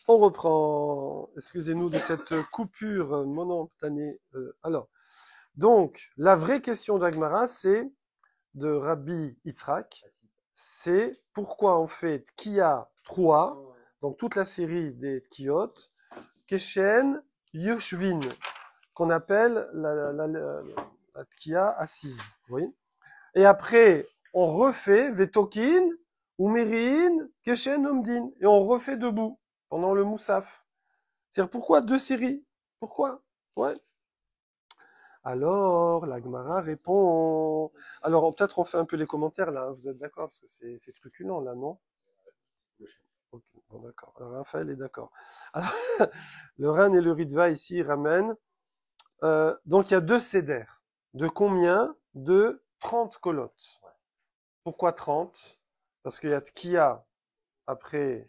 On reprend. Excusez-nous de cette coupure momentanée. Donc, la vraie question d'Agmara, c'est de Rabbi Yitzhak, c'est pourquoi on fait Tkiya Troua, donc toute la série des Tkiyot, Keshen Yoshvin, qu'on appelle la Tkiya assise. Oui. Et après, on refait Vetokin ou Merin, Keshen Omdin, et on refait debout pendant le Moussaf. C'est-à-dire, pourquoi deux séries? Pourquoi? Ouais. Alors, la Gemara répond. Alors, peut-être on fait un peu les commentaires là, hein, vous êtes d'accord? Parce que c'est truculent là, non? Ok, bon, d'accord. Alors, Raphaël est d'accord. Alors, le Ran et le Ritva ici ramènent. Donc, il y a deux cédères. De combien? De 30 colottes. Pourquoi 30? Parce qu'il y a Tkia, après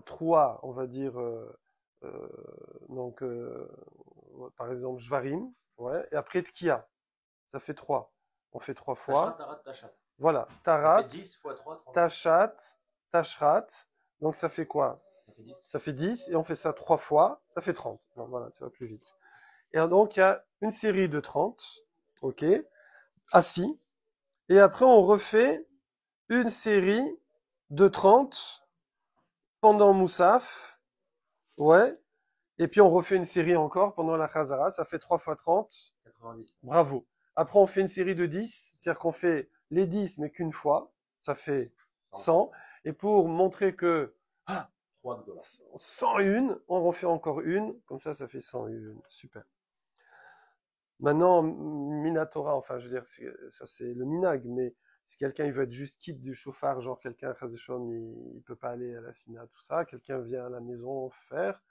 Troua, on va dire, euh, donc, par exemple, Jvarim, ouais, et après Tkia, ça fait 3. On fait 3 fois. Voilà, Tarat, 30. Tachat, Tashrat, donc ça fait quoi? Ça fait 10, et on fait ça 3 fois, ça fait 30. Bon, voilà, ça va plus vite. Et donc, il y a une série de 30, ok, assis, et après on refait une série de 30 pendant Moussaf, ouais, et puis on refait une série encore pendant la Khazara, ça fait 3 fois 30. 90. Bravo. Après on fait une série de 10, c'est-à-dire qu'on fait les 10 mais qu'une fois, ça fait 100. Et pour montrer que 101, on refait encore une, comme ça fait 101. Super. Maintenant, Minatora, enfin je veux dire, ça c'est le minag, mais si quelqu'un il veut être juste quitte du chauffard, genre quelqu'un Chazeshom, il peut pas aller à la Sina, tout ça, quelqu'un vient à la maison faire,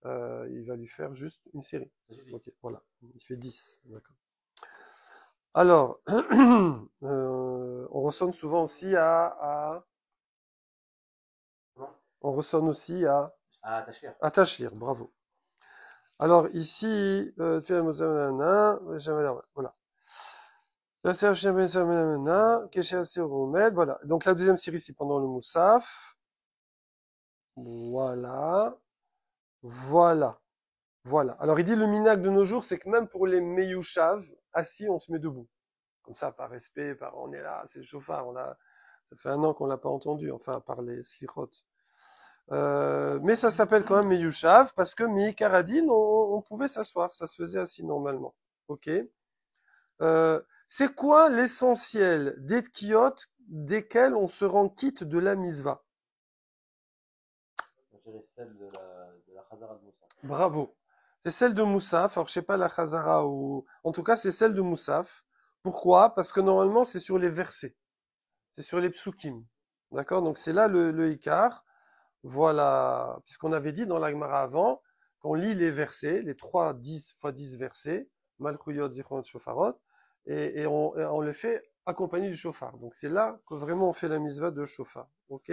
il va lui faire juste une série. Ok, voilà. Il fait 10. D'accord. Alors, on ressonne souvent aussi on ressonne aussi à Tachlir, bravo. Alors ici, voilà. Voilà. Donc la deuxième série, c'est pendant le Moussaf. Voilà. Voilà. Voilà. Alors il dit le minag de nos jours, c'est que même pour les Meyushav, assis, on se met debout. Comme ça, par respect, on est là, c'est le chauffard, ça fait 1 an qu'on l'a pas entendu, enfin, par les slichot. Mais ça s'appelle quand même Meyushav parce que Meikaradin, on pouvait s'asseoir, ça se faisait assis normalement. Ok. C'est quoi l'essentiel des tkiyot desquels on se rend quitte de la misva? Bravo. C'est celle de Moussaf. Alors, je sais pas la Khazara ou... En tout cas, c'est celle de Moussaf. Pourquoi? Parce que normalement, c'est sur les versets. C'est sur les psukim. D'accord? Donc, c'est là le Icar. Voilà. Puisqu'on avait dit dans l'Agmara avant, qu'on lit les versets, les 3, 10 fois 10 versets, Malchuyot, Zichron, Shofarot, et on les fait accompagné du shofar. Donc, c'est là que vraiment on fait la misva de shofar. Ok?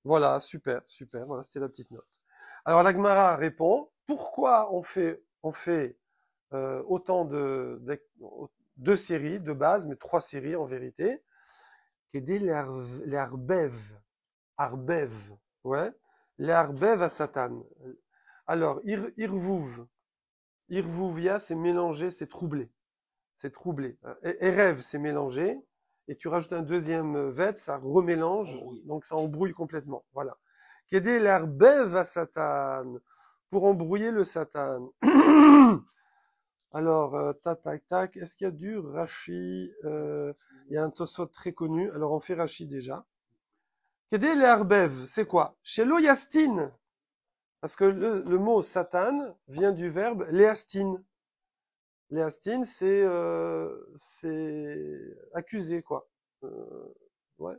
Voilà, super, super. Voilà, c'était la petite note. Alors la Gemara répond, pourquoi on fait autant de deux séries de base, mais 3 séries en vérité. Qu'aider les arbev, ouais, les arbev à Satan. Alors irvuvia, c'est mélanger, c'est troubler, c'est troublé. Erev, c'est mélanger, et tu rajoutes un deuxième vet, ça remélange, donc ça embrouille complètement. Voilà. Qu'aider l'herbev à Satan, pour embrouiller le Satan. Alors, tac, tac, tac, est-ce qu'il y a du Rashi? Il y a un Tosot très connu, alors on fait Rashi déjà. Qu'aider l'herbev, c'est quoi? Chez l'oyastine, parce que le mot Satan vient du verbe léastine. Léastine, c'est accuser, quoi. Ouais.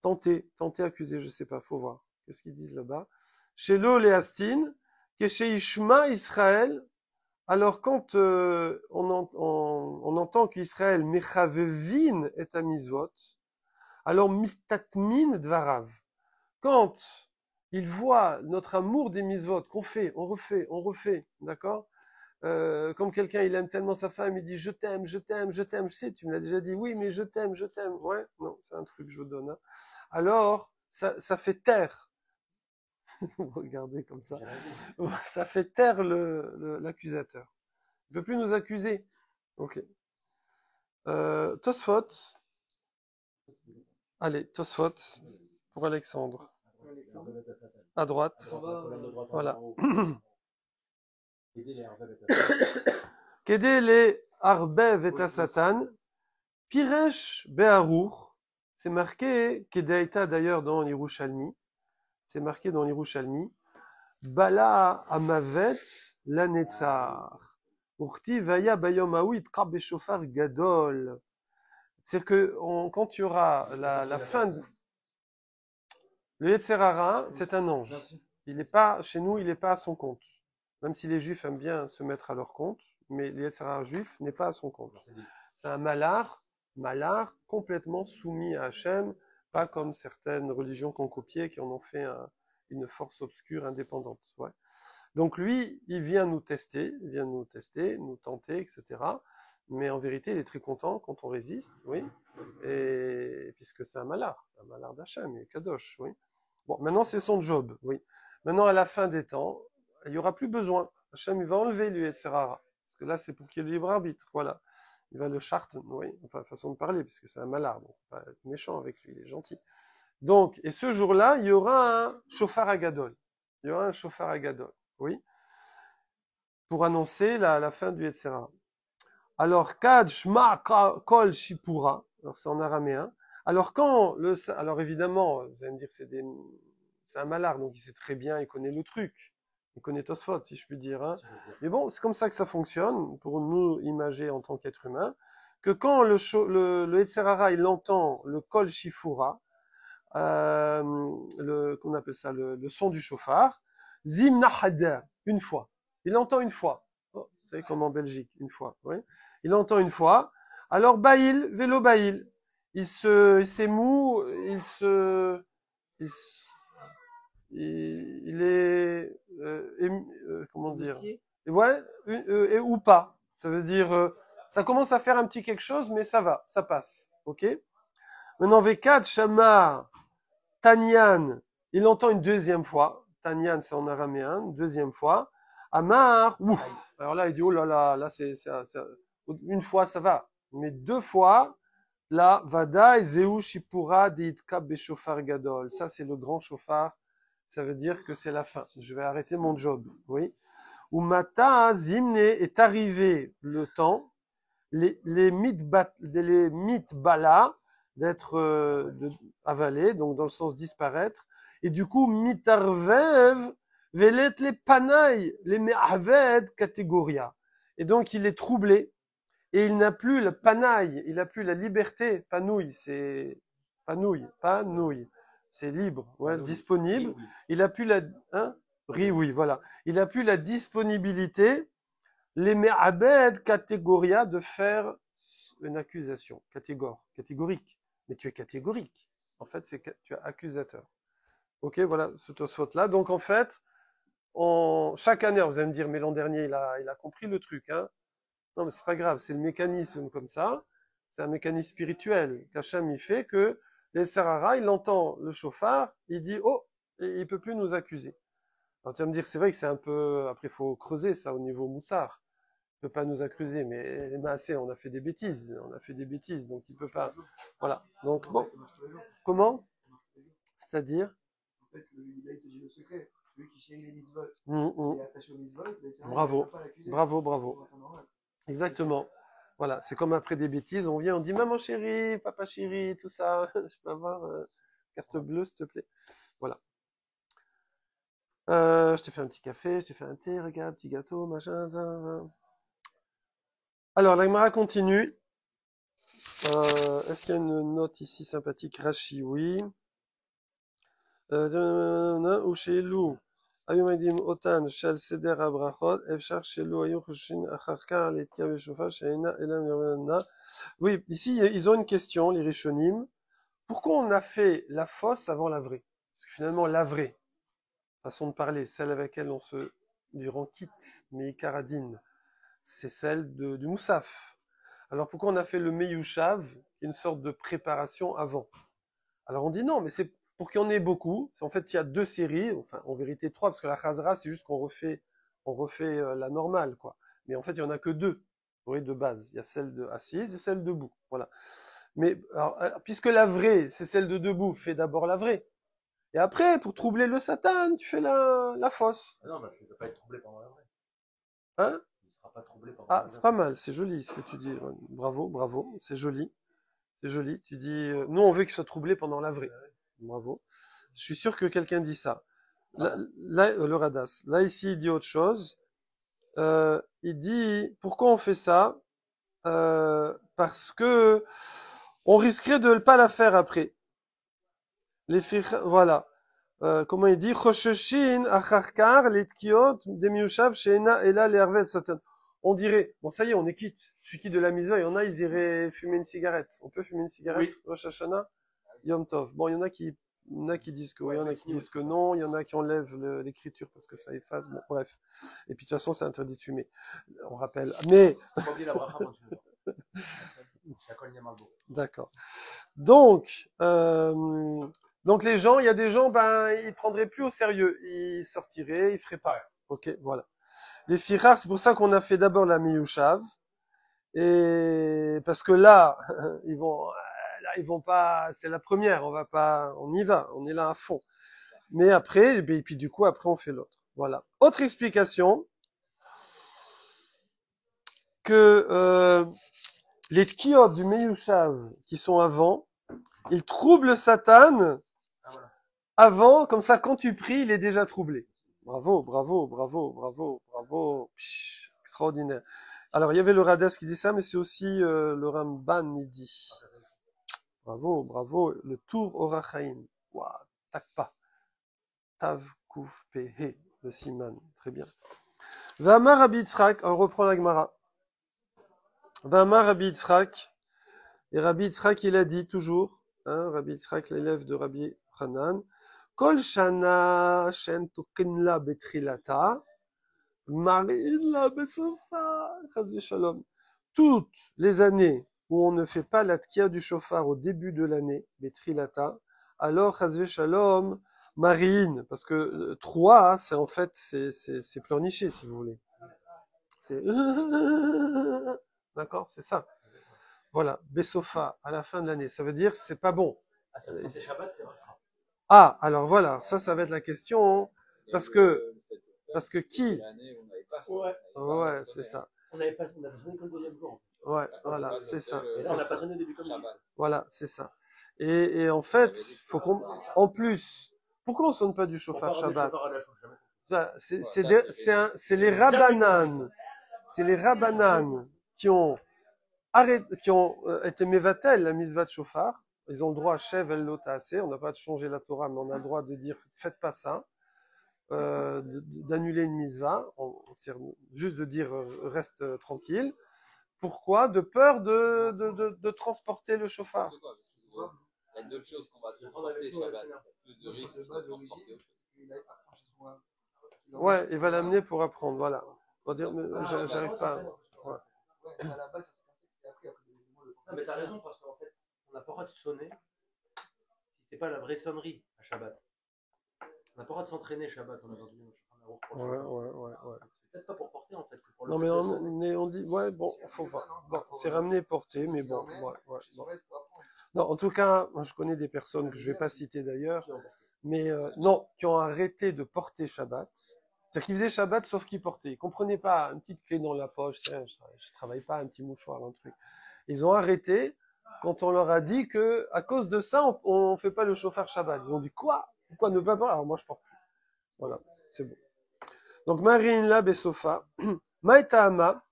Tenter, accuser, je sais pas, faut voir. Qu'est-ce qu'ils disent là-bas? Chez Léastine, que chez Ishma Israël. Alors quand on entend qu'Israël mechavevin et amizvot, alors mistatmin dvarav. Quand il voit notre amour des mitzvot qu'on fait, on refait, d'accord? Comme quelqu'un, il aime tellement sa femme, il dit je t'aime, je t'aime, je t'aime. Je sais, tu me l'as déjà dit, oui, mais je t'aime, je t'aime. Ouais, non, c'est un truc, je vous donne. Hein. Alors, ça fait taire. Vous regardez comme ça. Ça fait taire l'accusateur. Il ne peut plus nous accuser. Ok. Tosfot. Allez, Tosfot pour Alexandre. À droite. Voilà. Kedele Arbev et Satan. Piresh Be'arour. C'est marqué, Kedaïta d'ailleurs dans l'Irushalmi. C'est marqué dans l'Irushalmi. Bala Amavet Lanetzar. Urti Vaya Bayom Aoui Tkra Beshofar Gadol. C'est que quand il y aura la fin de... Le Yetzer Hara, c'est un ange. Il n'est pas, chez nous, il n'est pas à son compte. Même si les juifs aiment bien se mettre à leur compte, mais le Yetzer Hara juif n'est pas à son compte. C'est un malard complètement soumis à Hachem, pas comme certaines religions qu'on copiait, qui en ont fait une force obscure indépendante. Ouais. Donc lui, il vient nous tester, nous tenter, etc. Mais en vérité, il est très content quand on résiste, oui. Et puisque c'est un malard d'Hachem, il est kadosh, oui. Bon, maintenant c'est son job, oui. Maintenant, à la fin des temps, il n'y aura plus besoin. Hachem, il va enlever lui, etc. Parce que là, c'est pour qu'il y ait le libre arbitre, voilà. Il va le charten, oui, enfin, façon de parler, puisque c'est un malard, donc pas être méchant avec lui, il est gentil. Donc, et ce jour-là, il y aura un shofar agadol. Il y aura un shofar agadol, oui, pour annoncer la fin du Yetzera. Alors, kad shma kol shipura, alors c'est en araméen. Alors alors évidemment, vous allez me dire c'est un malard, donc il sait très bien, il connaît le truc. Il connaît Tosfot, si je puis dire. Hein. Mais bon, c'est comme ça que ça fonctionne, pour nous imager en tant qu'être humain, que quand le Yetzer Hara, il entend le kol shifura, qu'on appelle ça le son du chauffard, zim nahada, une fois. Il entend une fois. Oh, vous savez comme en Belgique, une fois. Oui. Il entend une fois. Alors baïl, vélo baïl. Il s'émoue, il est, comment dire, ouais, ou pas. Ça veut dire, ça commence à faire un petit quelque chose, mais ça va, ça passe. Ok. Maintenant, V4, Shama, Tanyan, il entend une deuxième fois. Tanyan, c'est en araméen, une deuxième fois. Amar, ouf. Alors là, il dit, oh là là, là, une fois, ça va. Mais deux fois, là, Vada, Zeu, Shipura, Deitka, Beshofar Gadol. Ça, c'est le grand chauffard. Ça veut dire que c'est la fin. Je vais arrêter mon job. Oui. Umata, Zimne, est arrivé le temps. Les mitbala, d'être avalé, donc dans le sens disparaître, et du coup mitarvev velet les panaï, les me'aved catégoria. Et donc il est troublé, et il n'a plus le panaï, il n'a plus la liberté, panouille, c'est panouille, c'est libre, ouais, disponible. Il a plus la, hein, oui, voilà. Il a plus la disponibilité, les me'abed catégoria, de faire une accusation catégorique. Mais tu es catégorique. En fait, tu es accusateur. Ok, voilà ce Tosfot là. Donc en fait, chaque année, vous allez me dire, mais l'an dernier, il a compris le truc. Hein. Non, mais c'est pas grave, c'est le mécanisme comme ça. C'est un mécanisme spirituel qu'Hachem il fait que les Sarara, il entend le chauffard, il dit, oh, et il peut plus nous accuser. Alors tu vas me dire, c'est vrai que c'est un peu, après il faut creuser ça au niveau moussard. Il peut pas nous accuser, mais on a fait des bêtises, donc il peut pas. Voilà. Donc bon, comment? C'est-à-dire? En fait, là, il te dit le secret. Celui qui chérit les mitzvot, il est attaché aux mitzvot, bravo, bravo. Exactement. Voilà, c'est comme après des bêtises, on vient, on dit maman chérie, papa chérie, tout ça. Je peux avoir carte bleue, s'il te plaît. Voilà. Je t'ai fait un petit café, je t'ai fait un thé, regarde, petit gâteau, machin, ça. Alors, la Gemara continue. Est-ce qu'il y a une note ici sympathique? Rashi, oui. Ou chez Lou. Ayumadim Otan, Shal Seder Abrachot, Efchar Shelu Ayu Khushin Acharka, Letka Beshofa, Shaina Elam Yerna. Oui, ici, ils ont une question, les Rishonim. Pourquoi on a fait la fausse avant la vraie? Parce que finalement, la vraie, façon de parler, celle avec laquelle on se lui rend quitte, mais Ikaradine, c'est celle du Moussaf. Alors pourquoi on a fait le Meyushav, qui est une sorte de préparation avant? Alors on dit non, mais pour qu'il y en ait beaucoup, en fait, il y a 2 séries, enfin, en vérité 3, parce que la Khazara, c'est juste on refait la normale, quoi. Mais en fait, il y en a que 2, oui, de base. Il y a celle de assise et celle debout, voilà. Mais alors, puisque la vraie, c'est celle de debout, fais d'abord la vraie. Et après, pour troubler le Satan, tu fais la fausse. Ah non, mais tu ne peux pas être troublé pendant la vraie. Hein? Il ne sera pas troublé pendant Ah, la c'est vraie. pas mal, c'est joli ce que tu dis. Ouais, bravo, bravo, c'est joli. C'est joli. Tu dis, nous, on veut qu'il soit troublé pendant la vraie. Bravo. Je suis sûr que quelqu'un dit ça. Là, le Radas. Là, ici, il dit autre chose. Il dit, pourquoi on fait ça? Parce que on risquerait de ne pas la faire après. Voilà. Comment il dit? Chosheshin acharkar letkiot demiushav sheena ela le'arvet satan. On dirait, bon ça y est, on est quitte. Je suis quitte de la mitzvah. Il y en a, ils iraient fumer une cigarette. On peut fumer une cigarette? Oui. Rosh Hashanah? Yom Tov. Bon, il y en a qui disent que oui, il y en a qui disent que non, il y en a qui enlèvent l'écriture parce que ça efface. Bon, bref. Et puis de toute façon, c'est interdit de fumer. On rappelle. Mais, Faut pas oublier la bracha quand tu le vois. La cogne Margot. d'accord. Donc, donc les gens, il y a des gens, ben, ils prendraient plus au sérieux. Ils sortiraient, ils feraient pas. Ok, voilà. Les firars, c'est pour ça qu'on a fait d'abord la miyushav. Et parce que là, ils vont pas, c'est la première, on va pas, on y va, on est là à fond. Mais après, et puis du coup, après, on fait l'autre. Voilà. Autre explication, que les tkiyot du Meyushav qui sont avant, ils troublent Satan Ah, voilà. avant, comme ça, quand tu pries, il est déjà troublé. Bravo, bravo, bravo, bravo, bravo. Psh, extraordinaire. Alors, il y avait le Rades qui dit ça, mais c'est aussi le Ramban, il dit. Bravo, bravo. Le Tour Orachaim. Waouh, tac pas. Tav, Kouf, Pehe, le Siman. Très bien. Vamar Rabbi Yitzhak, on reprend la Gemara. Vamar Rabbi Yitzhak, et Rabbi Yitzhak, il a dit toujours, hein, Rabbi Yitzhak, l'élève de Rabbi Hanan, Kol Shana Shen Tokenla Betrilata, Marila Besofa, Chaz Shalom. Toutes les années où on ne fait pas la tkia du shofar au début de l'année, Betrilata, alors Chaz Shalom, Marine, parce que 3, c'est en fait, c'est pleurnicher, si vous voulez. C'est d'accord, c'est ça. Voilà, Bessofa à la fin de l'année. Ça veut dire c'est pas bon. Ah, c'est Shabbat, c'est Rasra. Ah, alors voilà, ça va être la question. Parce que qui? Ouais, c'est ça. On n'a pas sonné que le deuxième jour. Ouais, voilà, c'est ça. Et là, on n'a pas sonné début comme Voilà, c'est ça. Et en fait, faut qu'on, en plus, pourquoi on sonne pas du chauffard Shabbat? C'est les Rabbanan. C'est les Rabbanan qui ont qui ont été mévatel la mitzvah de chauffard. Ils ont le droit à Shev el Lotaaseh. On n'a pas de changer la Torah, mais on a le droit de dire faites pas ça, d'annuler une mitzvah, juste de dire reste tranquille. Pourquoi? De peur de transporter le chauffard. Il y a d'autres choses qu'on va transporter Shabbat. Plus de risques de transporter. Ouais, il va l'amener pour apprendre, voilà. On va dire, j'arrive pas. Ouais. À la base, c'est appris après. Non, mais t'as raison, parce qu'en fait, on n'a pas le droit de sonner si c'est pas la vraie sonnerie à Shabbat. On n'a pas le droit de s'entraîner Shabbat. On a entendu Ouais. C'est peut-être pas pour porter, en fait. C'est pour non, mais on dit, ouais, bon, faut voir. Bon, c'est ramené porté, mais bon, ouais. Bon. Non, en tout cas, moi, je connais des personnes que je vais pas citer d'ailleurs, mais non, qui ont arrêté de porter Shabbat. C'est-à-dire qu'ils faisaient Shabbat sauf qu'ils portaient. Ils comprenaient pas une petite clé dans la poche, je travaille pas, un petit mouchoir, un truc. Ils ont arrêté quand on leur a dit que à cause de ça, on fait pas le chauffard Shabbat. Ils ont dit quoi? Pourquoi ne pas? Alors moi je porte plus. Voilà, c'est bon. Donc Marine la Besofa, Maïtama,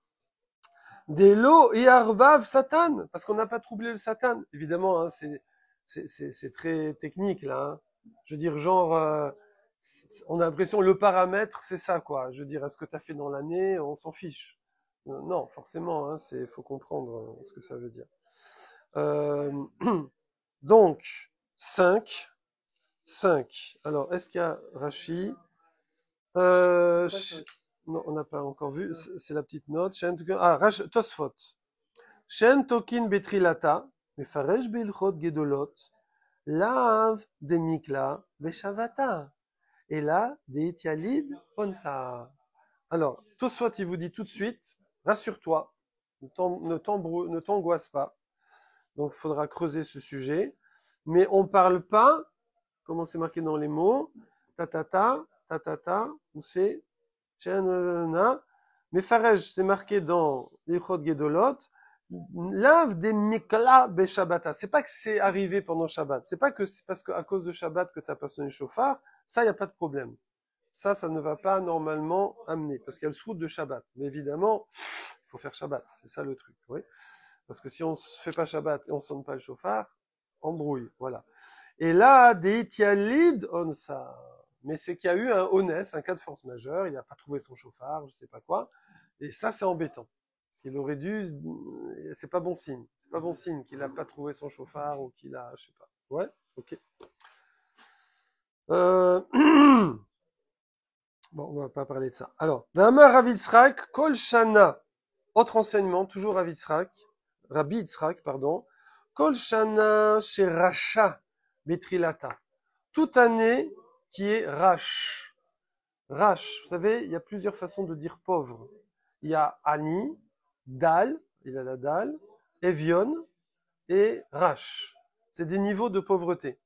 Delo et Arbav Satan, parce qu'on n'a pas troublé le Satan. Évidemment, hein, c'est très technique là. Hein. Je veux dire, genre, on a l'impression le paramètre, c'est ça quoi. Je veux dire, est-ce que tu as fait dans l'année, on s'en fiche. Non, forcément, hein, faut comprendre ce que ça veut dire. Donc 5. Alors, est-ce qu'il y a Rashi? Non, on n'a pas encore vu. C'est la petite note. Tosfot. Shen tokin betrilata, mefaresh beilchot gedolot, Lav de Mikla Beshavata. Et là, des Itialid Onsa. Alors, Tosfot, il vous dit tout de suite, rassure-toi, ne t'angoisse pas. Donc, il faudra creuser ce sujet. Mais on parle pas, comment c'est marqué dans les mots, ta, où c'est, mais Farej, c'est marqué dans l'Ichot Gedolot, lave des mikla be Shabbata. C'est pas que c'est arrivé pendant Shabbat. C'est pas que c'est parce qu'à cause de Shabbat que t'as pas sonné le chauffard. Ça, y a pas de problème. Ça ne va pas normalement amener, parce qu'il y a le srout de Shabbat. Mais évidemment, il faut faire Shabbat. C'est ça le truc, oui. Parce que si on ne fait pas Shabbat et on sonne pas le chauffard, embrouille, voilà. Et là, des itialid on ça. Mais c'est qu'il y a eu un onès, un cas de force majeure, il n'a pas trouvé son chauffard, je sais pas quoi. Et ça, c'est embêtant. Il aurait dû, c'est pas bon signe. C'est pas bon signe qu'il n'a pas trouvé son chauffard ou qu'il a, je sais pas. Ouais, ok. Bon, on va pas parler de ça. Alors, V'amar Rav Yitzhak, Kol Shana. Autre enseignement, toujours Rabbi Yitzhak, pardon. Kol Shana chez Racha Betrilata. Toute année qui est Rash. Rash, vous savez, il y a plusieurs façons de dire pauvre. Il y a Ani, Dal, il a la Dal, Evion et Rash. C'est des niveaux de pauvreté.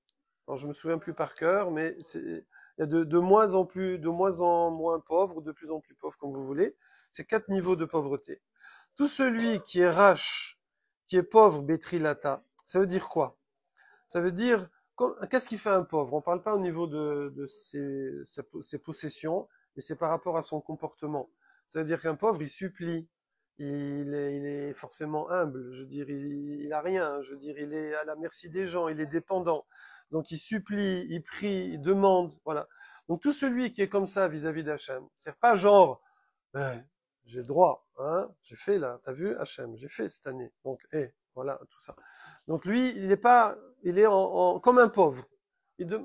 Alors, je me souviens plus par cœur, mais il y a de moins en moins pauvres, de plus en plus pauvres, comme vous voulez. C'est 4 niveaux de pauvreté. Tout celui qui est Rash, qui est pauvre, Betrilata, ça veut dire quoi? Ça veut dire, qu'est-ce qui fait un pauvre? On parle pas au niveau de ses possessions, mais c'est par rapport à son comportement. Ça veut dire qu'un pauvre, il supplie. Il est forcément humble. Je veux dire, il a rien. Je veux dire, il est à la merci des gens. Il est dépendant. Donc, il supplie, il prie, il demande. Voilà. Donc, tout celui qui est comme ça vis-à-vis d'Hachem, c'est pas genre, j'ai le droit, hein, j'ai fait là, t'as vu, Hachem, j'ai fait cette année. Donc, voilà, tout ça. Donc lui, il est comme un pauvre.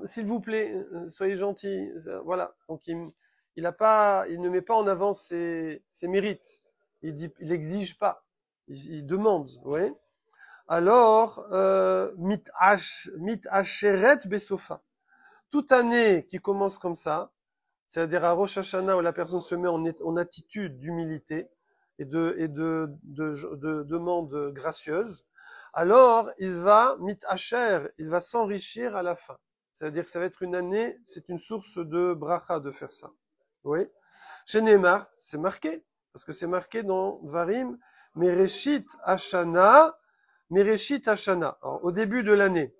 S'il vous plaît, soyez gentil, voilà. Donc il ne met pas en avant ses mérites. Il exige pas. Il demande, vous voyez. Alors, mit hacheret besofa. Toute année qui commence comme ça, c'est-à-dire à Rosh Hashanah où la personne se met en attitude d'humilité et de demande gracieuse, alors il va il va s'enrichir à la fin. C'est-à-dire que ça va être une année, c'est une source de bracha de faire ça. Oui. Chez Neymar, c'est marqué, parce que c'est marqué dans Dvarim, Mereshit Hashana, alors, au début de l'année.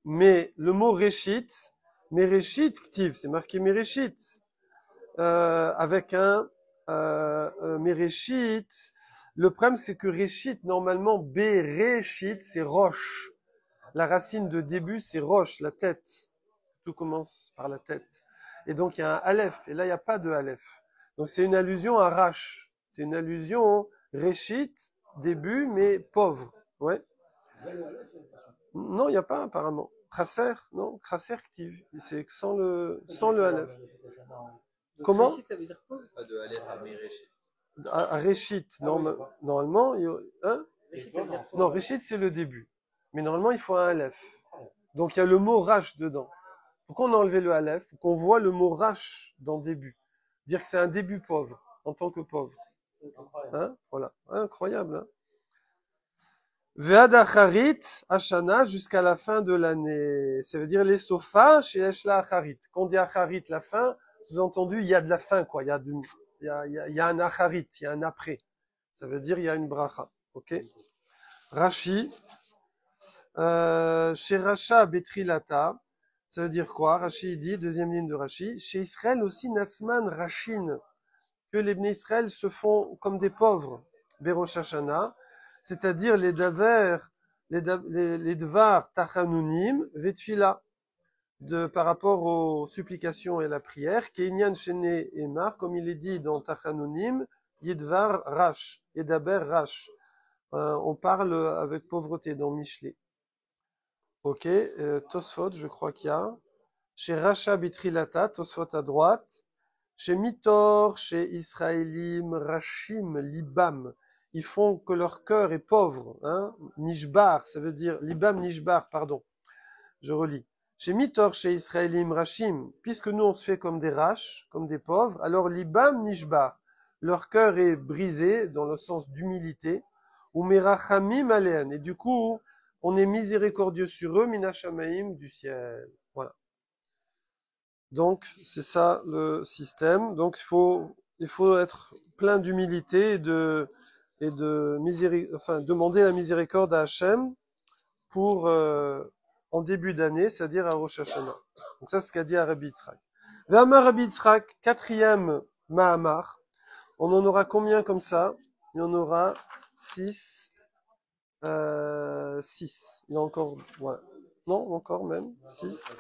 Mais le mot Reshit, Mereshit Ktiv, c'est marqué Mereshit, avec un Mereshit. Le problème, c'est que Reshit, normalement, Bereshit, c'est roche. La racine de début, c'est roche, la tête. Tout commence par la tête. Et donc, il y a un Aleph. Et là, il n'y a pas de Aleph. Donc, c'est une allusion à Rash. C'est une allusion Reshit, début, mais pauvre. Ouais. Non, il n'y a pas, apparemment. Kraser, non, Kraser Ktiv. C'est sans le Aleph. Comment? Ça veut dire quoi? Pas de Aleph à Mereshit. À Réchit, normalement, hein? Réchit, ça veut dire quoi? Non, Réchit, c'est le début. Mais normalement, il faut un Aleph. Donc, il y a le mot Rash dedans. Pourquoi on a enlevé le Aleph? Pour qu'on voit le mot Rash dans début. Dire que c'est un début pauvre, en tant que pauvre. Hein? Voilà. Incroyable, hein? Ve'ad acharit, Hashana, jusqu'à la fin de l'année. Ça veut dire les sofas chez Eshla acharit. Quand on dit acharit, la fin, sous-entendu, il y a de la fin, quoi. Il y a un acharit, il y a un après. Ça veut dire il y a une bracha. Ok? Rashi, chez Racha Betrilata, ça veut dire quoi? Rashi dit, deuxième ligne de Rashi, chez Israël aussi Natsman Rashin, que les Bnei Israël se font comme des pauvres, Berosh Hashanah, c'est-à-dire les dvar tachanunim vetfila, par rapport aux supplications et la prière, Kenyan Shene Emar, comme il est dit dans Tachanunim, Yidvar Rash, Yedaber Rash. On parle avec pauvreté dans Michelet. Ok, Tosfot, je crois qu'il y a. Chez Racha Bitrilata, Tosfot à droite. Chez Mitor, chez Israélim, Rachim, Libam. Ils font que leur cœur est pauvre. Hein? Nishbar, ça veut dire Libam Nishbar, pardon. Je relis. Chez Mitor, chez Israélim Rachim, puisque nous on se fait comme des raches, comme des pauvres, alors Libam Nishbar, leur cœur est brisé dans le sens d'humilité, ou Merachamim Alean, et du coup, on est miséricordieux sur eux, Minashamaim, du ciel. Voilà. Donc, c'est ça le système. Donc, il faut être plein d'humilité et de demander la miséricorde à Hachem pour, en début d'année, c'est-à-dire à Rosh Hashanah. Donc ça, c'est ce qu'a dit à Rabbi Yitzhak. Ve'amar Rabbi Yitzhak, quatrième Mahamar. On en aura combien comme ça? Il y en aura 6. 6. Il y a encore, ouais. Non, encore même. 6.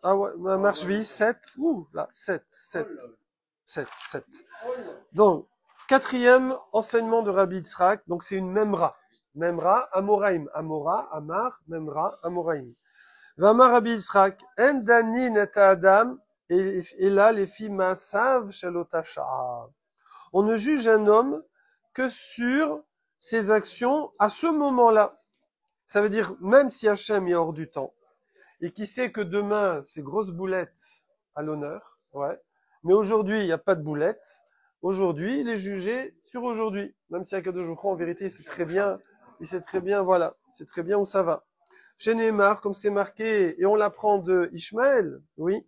Ah ouais, Mahamar Shvi, 7. Ouh, là, 7. Donc, quatrième enseignement de Rabbi Yitzhak. Donc, c'est une Memra. Memra, Amoraim. Amora, Amar, Memra, Amoraim. Vamar Rabbi Yitzhak, en danin et Adam, et là, les filles masav shalotasha. On ne juge un homme que sur ses actions à ce moment-là. Ça veut dire, même si Hachem est hors du temps, et qui sait que demain, c'est grosse boulette à l'honneur, ouais. Mais aujourd'hui, il n'y a pas de boulette. Aujourd'hui, il est jugé sur aujourd'hui. Même si Akadosh Baruch Hu, en vérité, il sait très bien, voilà, c'est très bien où ça va. Chez Neymar, comme c'est marqué, et on l'apprend de Ishmaël, oui,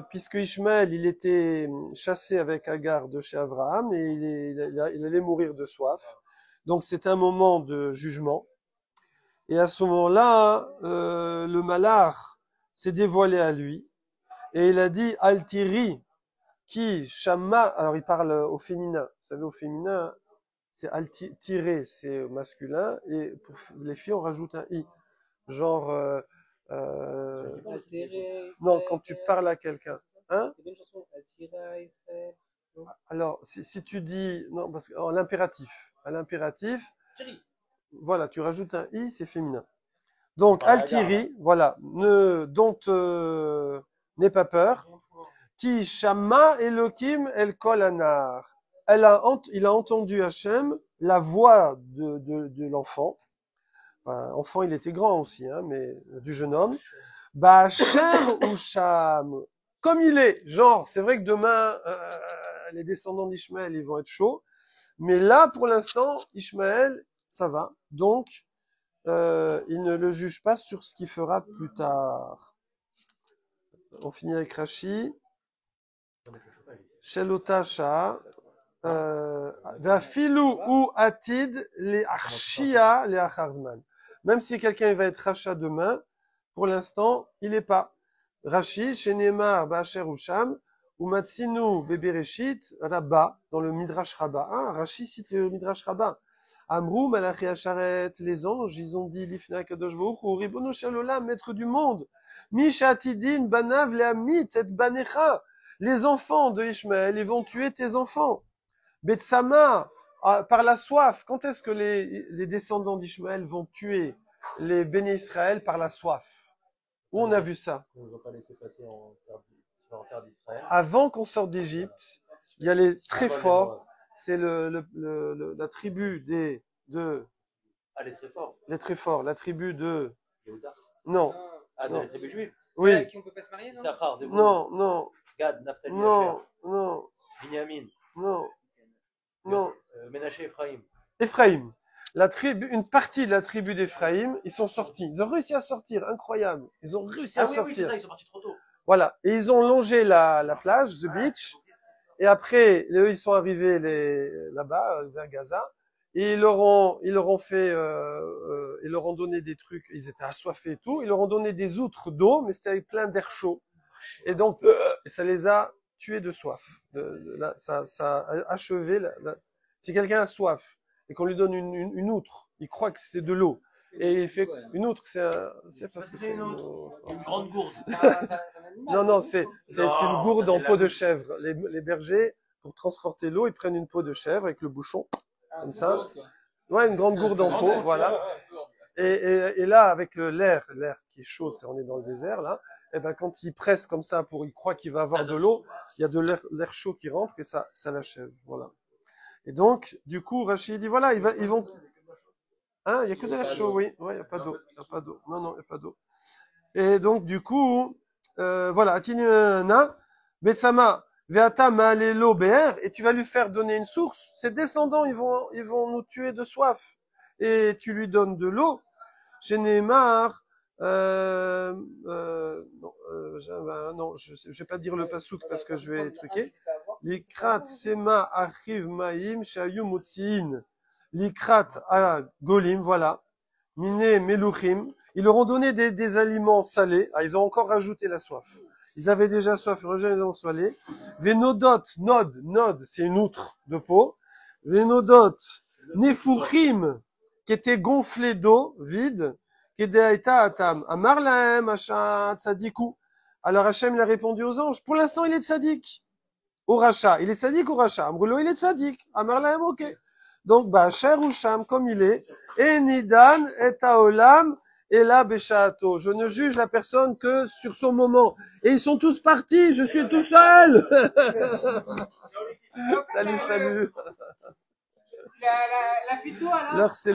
puisque Ishmaël, il était chassé avec Agar de chez Abraham, et il allait mourir de soif. Donc c'est un moment de jugement. Et à ce moment-là, le malach s'est dévoilé à lui, et il a dit, Altiri, qui, Shamma, alors il parle au féminin. Vous savez, au féminin, c'est Altiré, c'est masculin, et pour les filles, on rajoute un i. Genre, non, quand tu parles à quelqu'un. Hein? Alors, si tu dis, non, parce qu'à l'impératif, voilà, tu rajoutes un i, c'est féminin. Donc, Altiri, voilà, n'aie pas peur. Qui Shama Elohim El Kol Anar. Il a entendu Hachem, la voix de l'enfant. Enfin, enfant, il était grand aussi, hein, mais du jeune homme. Ba'asher ou Sham. Comme il est. Genre, c'est vrai que demain, les descendants d'Ishmaël, ils vont être chauds. Mais là, pour l'instant, Ishmaël, ça va. Donc, il ne le juge pas sur ce qu'il fera plus tard. On finit avec Rashi. Shelotasha. Vafilou ou atid les archia les acharzman. Même si quelqu'un va être rachat demain, pour l'instant, il n'est pas. Rashi, Shenemar, Bacher ou Sham, ou Matsinu, Bebereshit, Rabba, dans le Midrash Rabba. Ah, Rashi cite le Midrash Rabba. Amrou, Malachi Acharet, les anges, ils ont dit, Lifna Kadosh Baruch Hu, Ribono Shalolam, maître du monde. Misha Atidin, Banav, Leamit, et Banecha. Les enfants de Ishmaël, ils vont tuer tes enfants. Betsama, par la soif. Quand est-ce que les descendants d'Ishmaël vont tuer les béné Israël par la soif? Où on a vu ça? Ils ne nous ont pas laissé passer en terre d'Israël. Avant qu'on sorte d'Égypte, il y a les très forts. C'est la tribu Ah, les très forts. les très forts, la tribu de... Yehuda. Non. Ah, Non. les tribus juives. Oui. Qui on peut pas se marier, non? Issachar, Zebulun, Non. Gad, Naphtali, Non. Asher, Non. Binyamin, Non. Non. Ménaché, Ephraïm. Éphraïm. Une partie de la tribu d'Éphraïm, ils sont sortis. Ils ont réussi à sortir, incroyable. Ils ont réussi à Ah oui, sortir. c'est ça, ils sont partis trop tôt. Voilà. Et ils ont longé la plage, the beach. Et après, eux, ils sont arrivés là-bas, vers Gaza. Et ils leur ont donné des trucs. Ils étaient assoiffés et tout. Ils leur ont donné des outres d'eau, mais c'était avec plein d'air chaud. Et donc, ça les a tués de soif. Ça a achevé si quelqu'un a soif et qu'on lui donne une outre, il croit que c'est de l'eau. Et il fait une outre, c'est parce que C'est une outre. C'est une grande gourde. Non, c'est Non, une gourde ça, en c'est peau la de gourde. chèvre. Les bergers, pour transporter l'eau, ils prennent une peau de chèvre avec le bouchon, comme ça. Ouais, une grande gourde en peau, voilà. Et là, avec l'air qui est chaud, on est dans le désert, là, et ben, quand il presse comme ça il croit qu'il va avoir de l'eau, il y a de l'air chaud qui rentre et ça l'achève, voilà. Et donc, du coup, Rachid dit, voilà, ils vont, hein, il y a que de l'air chaud, oui, ouais, il y a pas d'eau, Non, il y a pas d'eau. Et donc, du coup, voilà, Atinina, Betsama, Veata Malelo Be'er, et tu vas lui faire donner une source. Ses descendants, ils vont nous tuer de soif. Et tu lui donnes de l'eau. Chez Neymar, non, je vais pas dire le pasouk parce que je vais truquer. Likrat sema arrive maim shayu mutsin. Likrat à golim, voilà. Miné meluchim. Ils leur ont donné des aliments salés. Ah, ils ont encore rajouté la soif. Ils avaient déjà soif, ils ont salé. Venodot, nod, c'est une outre de peau. Venodot, nefuchim, qui était gonflé d'eau, vide. Kedeaita atam. Amar lahem, asha tzadiku. Alors Hachem il a répondu aux anges. Pour l'instant, il est tzadik. Au rachat. Il est tzadik au rachat. Amroulo, il est tzadik. Amar lahem, ok. Donc, bah, cher ou sham, comme il est. Et nidan et haolam et la beshaato. Je ne juge la personne que sur son moment. Et ils sont tous partis. Je suis tout seul. Salut. La phyto, alors L'heure, c'est